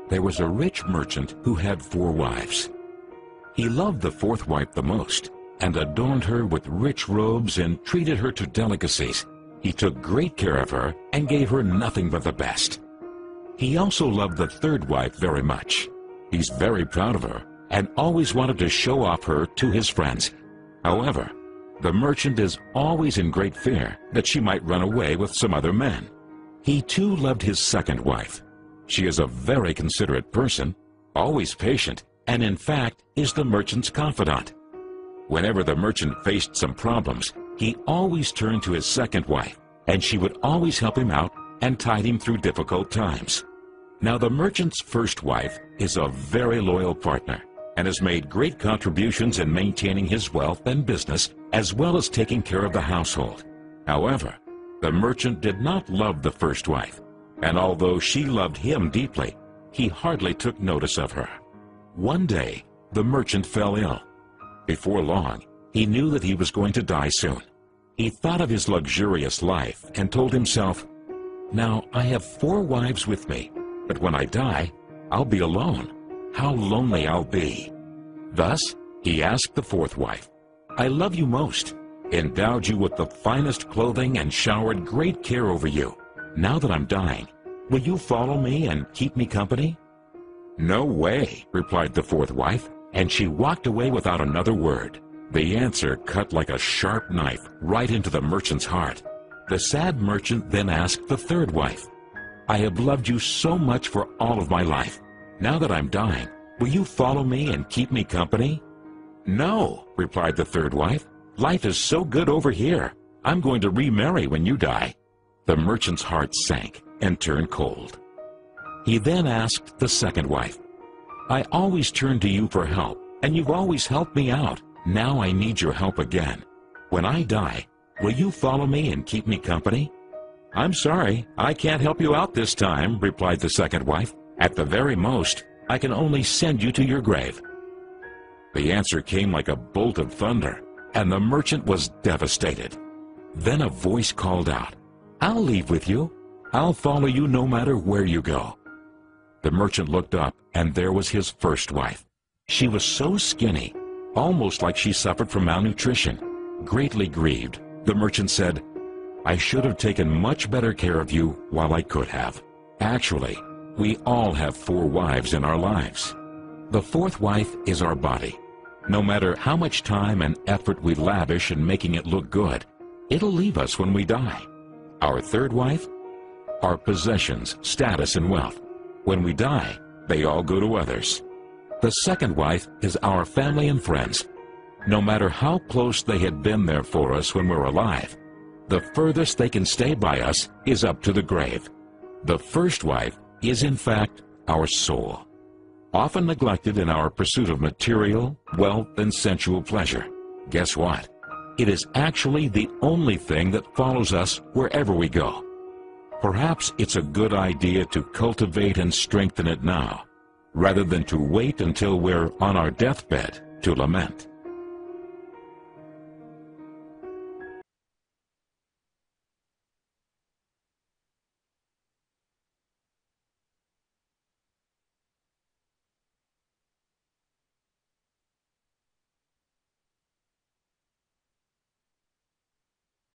there was a rich merchant who had 4 wives. He loved the 4th wife the most, and adorned her with rich robes and treated her to delicacies. He took great care of her and gave her nothing but the best. He also loved the 3rd wife very much. He's very proud of her and always wanted to show off her to his friends. However, the merchant is always in great fear that she might run away with some other men. He too loved his 2nd wife. She is a very considerate person, always patient, and in fact is the merchant's confidant. Whenever the merchant faced some problems, he always turned to his 2nd wife, and she would always help him out and tide him through difficult times. Now the merchant's 1st wife is a very loyal partner and has made great contributions in maintaining his wealth and business as well as taking care of the household. However, the merchant did not love the 1st wife, and although she loved him deeply, he hardly took notice of her. One day, the merchant fell ill. Before long, he knew that he was going to die soon. He thought of his luxurious life and told himself, "Now I have 4 wives with me, but when I die, I'll be alone. How lonely I'll be." Thus, he asked the 4th wife, "I love you most, endowed you with the finest clothing and showered great care over you. Now that I'm dying, will you follow me and keep me company?" "No way," replied the 4th wife, and she walked away without another word. The answer cut like a sharp knife right into the merchant's heart. The sad merchant then asked the 3rd wife, "I have loved you so much for all of my life. Now that I'm dying, will you follow me and keep me company?" "No," replied the 3rd wife. "Life is so good over here. I'm going to remarry when you die." The merchant's heart sank and turned cold. He then asked the 2nd wife, "I always turn to you for help, and you've always helped me out. Now I need your help again. When I die, will you follow me and keep me company?" "I'm sorry, I can't help you out this time," replied the 2nd wife. "At the very most, I can only send you to your grave." The answer came like a bolt of thunder, and the merchant was devastated. Then a voice called out, "I'll leave with you. I'll follow you no matter where you go." The merchant looked up, and there was his 1st wife. She was so skinny, almost like she suffered from malnutrition. Greatly grieved, the merchant said, "I should have taken much better care of you while I could have." Actually, we all have 4 wives in our lives. The 4th wife is our body. No matter how much time and effort we lavish in making it look good, it'll leave us when we die. Our 3rd wife? Our possessions, status, and wealth. When we die, they all go to others. The 2nd wife is our family and friends. No matter how close they had been there for us when we're alive, the furthest they can stay by us is up to the grave. The 1st wife is in fact our soul, often neglected in our pursuit of material, wealth, and sensual pleasure. Guess what? It is actually the only thing that follows us wherever we go. Perhaps it's a good idea to cultivate and strengthen it now, rather than to wait until we're on our deathbed to lament.